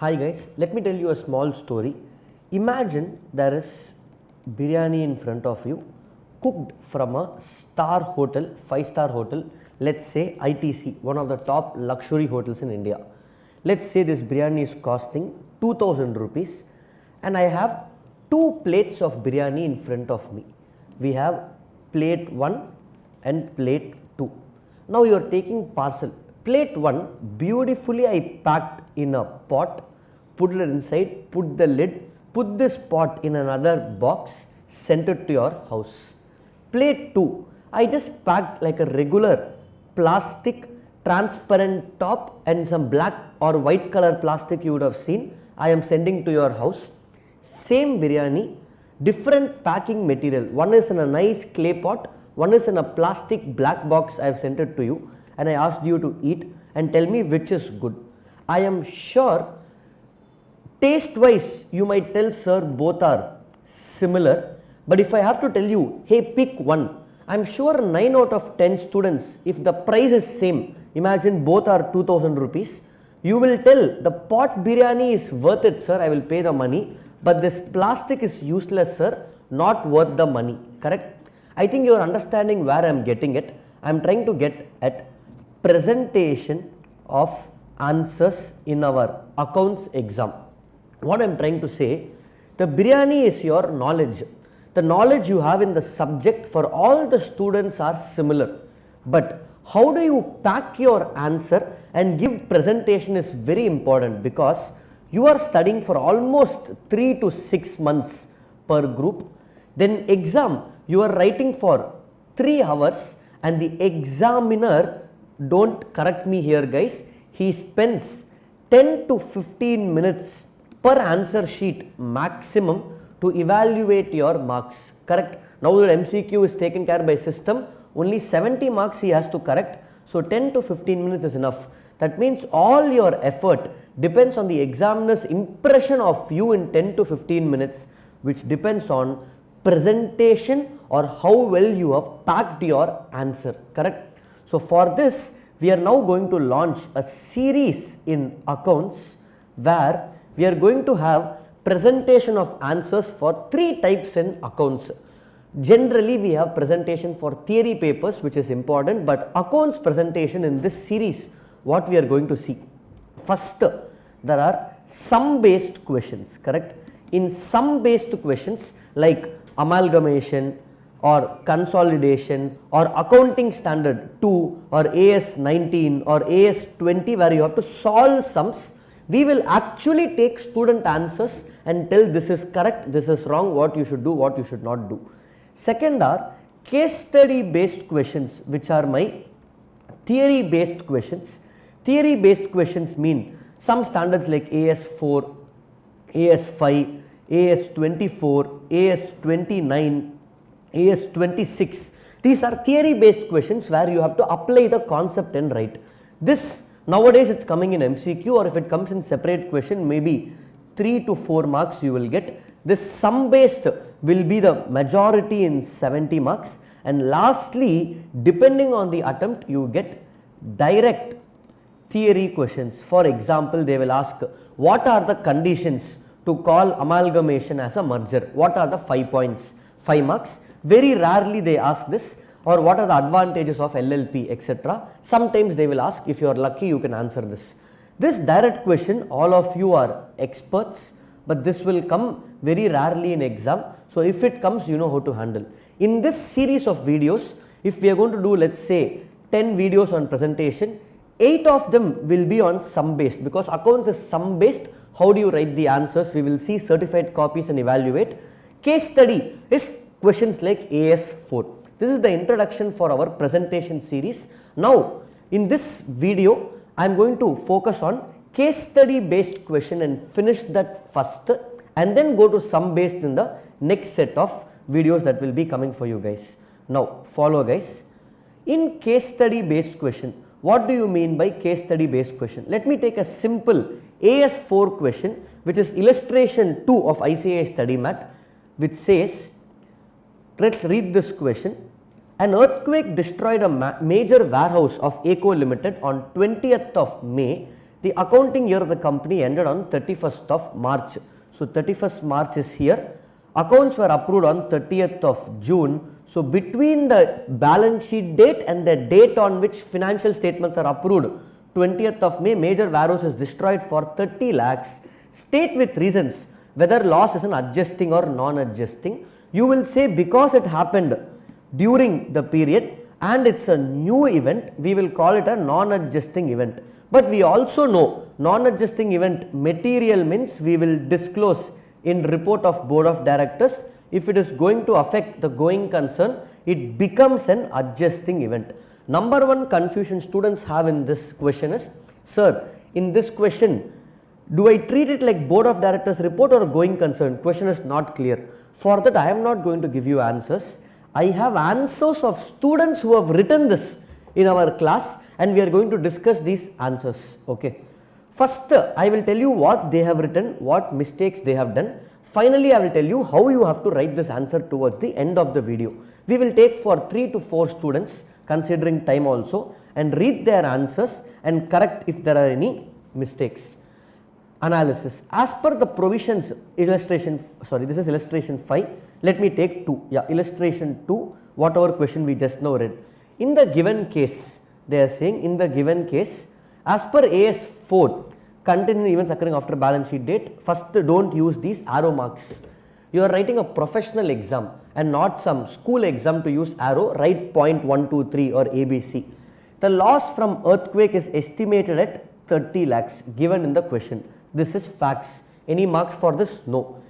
Hi guys, let me tell you a small story. Imagine there is biryani in front of you, cooked from a star hotel, 5-star hotel, let's say ITC, one of the top luxury hotels in India. Let's say this biryani is costing 2000 rupees and I have 2 plates of biryani in front of me. We have plate 1 and plate 2. Now you are taking parcel. Plate 1 beautifully I packed in a pot, put it inside, put the lid, put this pot in another box, sent it to your house. Plate 2 I just packed like a regular plastic transparent top and some black or white color plastic you would have seen. I am sending to your house. Same biryani, different packing material. One is in a nice clay pot, one is in a plastic black box. I have sent it to you and I asked you to eat and tell me which is good. I am sure taste wise you might tell, sir, both are similar, but if I have to tell you, hey, pick one, I am sure 9 out of 10 students, if the price is same, imagine both are 2000 rupees, you will tell the pot biryani is worth it, sir, I will pay the money, but this plastic is useless, sir, not worth the money. Correct? I think you are understanding where I am getting it. I am trying to get at presentation of answers in our accounts exam. What I am trying to say, the biryani is your knowledge. The knowledge you have in the subject for all the students are similar, but how do you pack your answer and give presentation is very important, because you are studying for almost 3 to 6 months per group. Then exam you are writing for 3 hours and the examiner, don't correct me here guys, he spends 10 to 15 minutes per answer sheet maximum to evaluate your marks. Correct? Now that MCQ is taken care by system, only 70 marks he has to correct. So 10 to 15 minutes is enough. That means all your effort depends on the examiner's impression of you in 10 to 15 minutes, which depends on presentation or how well you have packed your answer. Correct? So for this, we are now going to launch a series in accounts where we are going to have presentation of answers for 3 types in accounts. Generally we have presentation for theory papers, which is important, but accounts presentation in this series, what we are going to see. First, there are sum based questions. Correct? In sum based questions like amalgamation or consolidation or accounting standard 2 or AS 19 or AS 20, where you have to solve sums, we will actually take student answers and tell this is correct, this is wrong, what you should do, what you should not do. Second are case study based questions, which are my theory based questions. Theory based questions mean some standards like AS 4, AS 5, AS 24, AS 29, AS 26. These are theory based questions where you have to apply the concept and write. This nowadays it's coming in MCQ, or if it comes in separate question, maybe 3 to 4 marks you will get. This sum based will be the majority in 70 marks, and lastly, depending on the attempt, you get direct theory questions. For example, they will ask what are the conditions to call amalgamation as a merger, what are the 5 points, 5 marks. Very rarely they ask this, or what are the advantages of LLP, etc. Sometimes they will ask. If you are lucky, you can answer this. This direct question, all of you are experts, but this will come very rarely in exam. So if it comes, you know how to handle. In this series of videos, if we are going to do, let's say 10 videos on presentation, 8 of them will be on sum based, because accounts is sum based. How do you write the answers? We will see certified copies and evaluate. Case study is questions like AS 4. This is the introduction for our presentation series. Now in this video, I am going to focus on case study based question and finish that first, and then go to sum based in the next set of videos that will be coming for you guys. Now follow guys. In case study based question, what do you mean by case study based question? Let me take a simple AS 4 question, which is illustration 2 of ICAI study mat, which says, let's read this question. An earthquake destroyed a major warehouse of Eco Limited on 20th of May. The accounting year of the company ended on 31st of March. So 31st March is here. Accounts were approved on 30th of June. So between the balance sheet date and the date on which financial statements are approved, 20th of May, major warehouse is destroyed for 30 lakhs. State with reasons whether loss is an adjusting or non-adjusting. You will say because it happened during the period and it's a new event, we will call it a non-adjusting event. But we also know non-adjusting event material means we will disclose in report of board of directors. If it is going to affect the going concern, it becomes an adjusting event. Number one confusion students have in this question is, sir, in this question, do I treat it like board of directors report or going concern? Question is not clear. For that, I am not going to give you answers. I have answers of students who have written this in our class and we are going to discuss these answers. Okay. First, I will tell you what they have written, what mistakes they have done. Finally, I will tell you how you have to write this answer towards the end of the video. We will take for 3 to 4 students considering time also and read their answers and correct if there are any mistakes. Analysis. As per the provisions, illustration 5. Let me take 2. Yeah, illustration 2, whatever question we just now read. In the given case, they are saying in the given case, as per AS 4, continuing events occurring after balance sheet date, first don't use these arrow marks. You are writing a professional exam and not some school exam to use arrow, write point 1, 2, 3 or ABC. The loss from earthquake is estimated at 30 lakhs given in the question. This is facts. Any marks for this? No.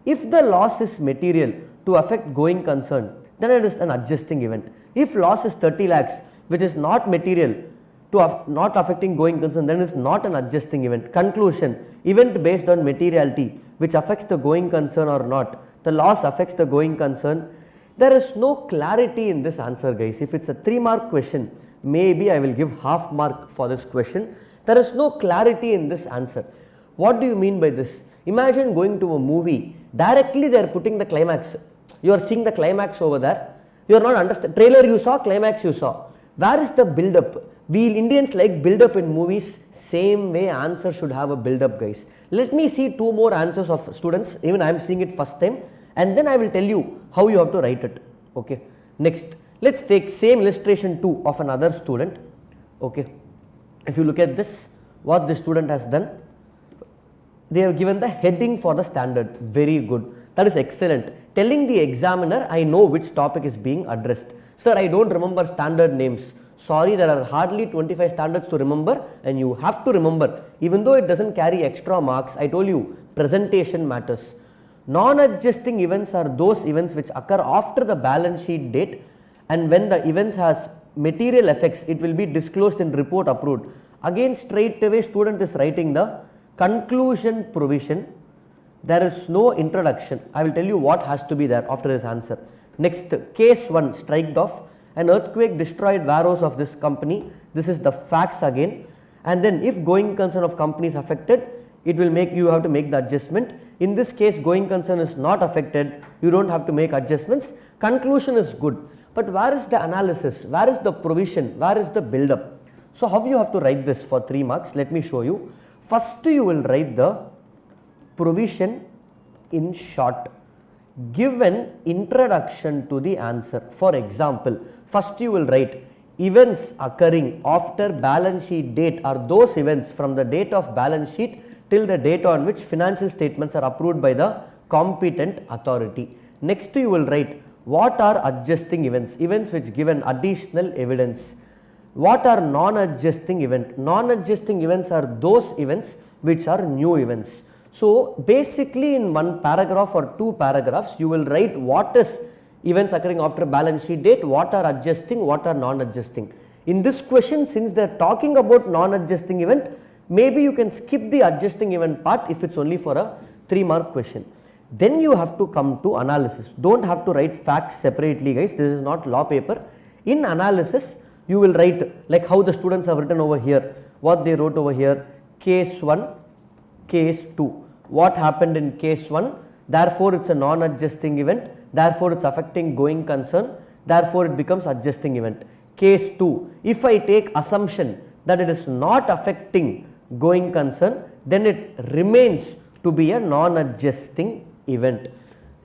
If the loss is material to affect going concern, then it is an adjusting event. If loss is 30 lakhs which is not material to not affecting going concern, then it is not an adjusting event. Conclusion, event based on materiality which affects the going concern or not, the loss affects the going concern. There is no clarity in this answer, guys. If it's a 3-mark question, maybe I will give half mark for this question. There is no clarity in this answer. What do you mean by this? Imagine going to a movie, directly they are putting the climax. You are seeing the climax over there. You are not understanding. Trailer you saw, climax you saw. Where is the build up? We Indians like build up in movies. Same way answer should have a build up, guys. Let me see 2 more answers of students. Even I am seeing it first time. And then I will tell you how you have to write it. Okay. Next, let's take same illustration 2 of another student. Okay. If you look at this, what the student has done, they have given the heading for the standard. Very good. That is excellent. Telling the examiner, I know which topic is being addressed. Sir, I don't remember standard names. Sorry, there are hardly 25 standards to remember and you have to remember. Even though it doesn't carry extra marks, I told you, presentation matters. Non-adjusting events are those events which occur after the balance sheet date, and when the events has material effects, it will be disclosed in report approved. Again, straight away student is writing the conclusion provision. There is no introduction. I will tell you what has to be there after this answer. Next, case 1 striked off. An earthquake destroyed warehouse of this company. This is the facts again. And then if going concern of company is affected, it will make you have to make the adjustment. In this case, going concern is not affected. You don't have to make adjustments. Conclusion is good. But where is the analysis? Where is the provision? Where is the build up? So how you have to write this for 3 marks? Let me show you. First, you will write the provision in short. Give an introduction to the answer. For example, first you will write events occurring after balance sheet date are those events from the date of balance sheet till the date on which financial statements are approved by the competent authority. Next you will write what are adjusting events, events which give an additional evidence. What are non-adjusting events? Non-adjusting events are those events which are new events. So basically in 1 paragraph or 2 paragraphs, you will write what is events occurring after balance sheet date, what are adjusting, what are non-adjusting. In this question, since they are talking about non-adjusting event, maybe you can skip the adjusting event part if it's only for a 3-mark question. Then you have to come to analysis. Don't have to write facts separately, guys. This is not law paper. In analysis, you will write like how the students have written over here, what they wrote over here, case 1, case 2. What happened in case 1? Therefore, it's a non-adjusting event. Therefore, it's affecting going concern. Therefore, it becomes adjusting event. Case 2. If I take assumption that it is not affecting going concern, then it remains to be a non-adjusting event.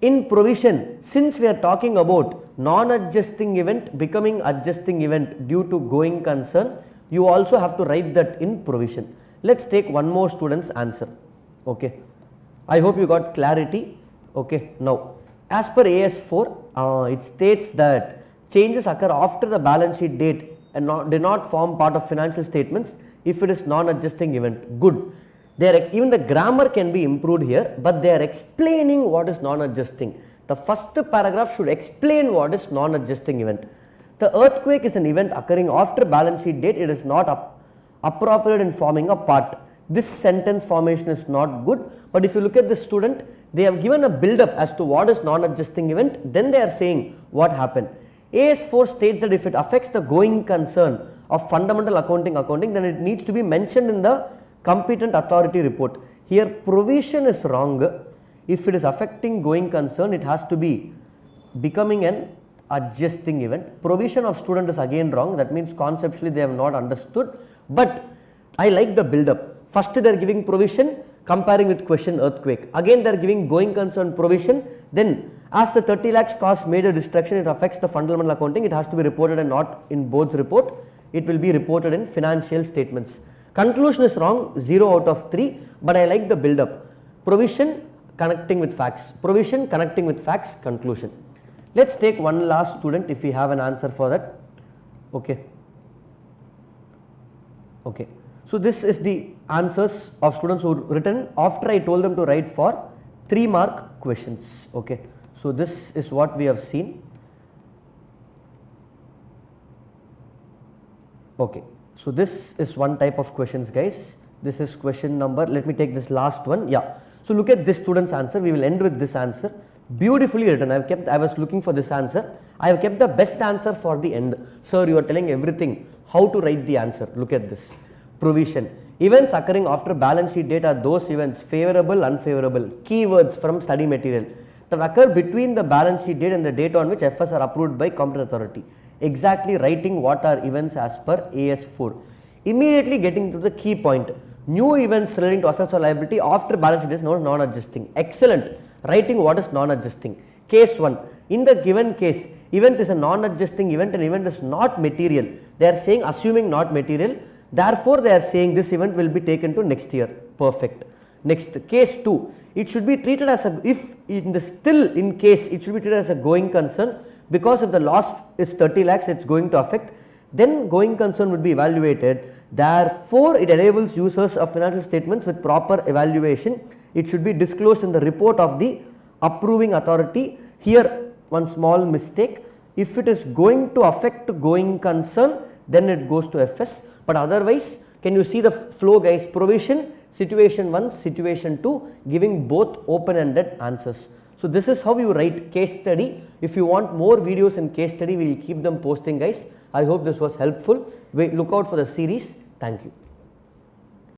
In provision, since we are talking about non-adjusting event becoming adjusting event due to going concern, you also have to write that in provision. Let's take one more student's answer. Okay, I hope you got clarity. Okay, now as per AS4, it states that changes occur after the balance sheet date and did not form part of financial statements if it is non-adjusting event. Good. Even the grammar can be improved here, but they are explaining what is non-adjusting. The first paragraph should explain what is non-adjusting event. The earthquake is an event occurring after balance sheet date. It is not appropriate in forming a part. This sentence formation is not good, but if you look at the student, they have given a build up as to what is non-adjusting event, then they are saying what happened. AS4 states that if it affects the going concern of fundamental accounting, then it needs to be mentioned in the competent authority report. Here provision is wrong. If it is affecting going concern, it has to be becoming an adjusting event. Provision of student is again wrong. That means conceptually they have not understood, but I like the build up. First they are giving provision, comparing with question earthquake. Again they are giving going concern provision. Then as the 30 lakhs cause major destruction, it affects the fundamental accounting. It has to be reported and not in board's report. It will be reported in financial statements. Conclusion is wrong, 0 out of 3, but I like the build up. Provision connecting with facts. Provision connecting with facts, conclusion. Let's take one last student if we have an answer for that. Okay. Okay. So this is the answers of students who written after I told them to write for 3-mark questions. Okay. So this is what we have seen. Okay. So this is one type of questions, guys. This is question number, let me take this last one. Yeah. So look at this student's answer. We will end with this answer. Beautifully written. I was looking for this answer. I have kept the best answer for the end. Sir, you are telling everything. How to write the answer? Look at this. Provision. Events occurring after balance sheet date are those events favorable, unfavorable. Keywords from study material that occur between the balance sheet date and the date on which FS are approved by competent authority. Exactly writing what are events as per AS4. Immediately getting to the key point. New events relating to assets or liability after balance sheet is known as non-adjusting. Excellent. Writing what is non-adjusting. Case 1. In the given case, event is a non-adjusting event and event is not material. They are saying assuming not material. Therefore, they are saying this event will be taken to next year. Perfect. Next, case 2. It should be treated as a, if in the still in case, it should be treated as a going concern, because if the loss is 30 lakhs, it is going to affect, then going concern would be evaluated. Therefore, it enables users of financial statements with proper evaluation. It should be disclosed in the report of the approving authority. Here, one small mistake. If it is going to affect going concern, then it goes to FS. But otherwise, can you see the flow, guys? Provision, situation 1, situation 2, giving both open-ended answers. So this is how you write case study. If you want more videos in case study, we will keep them posting, guys. I hope this was helpful. Look out for the series. Thank you.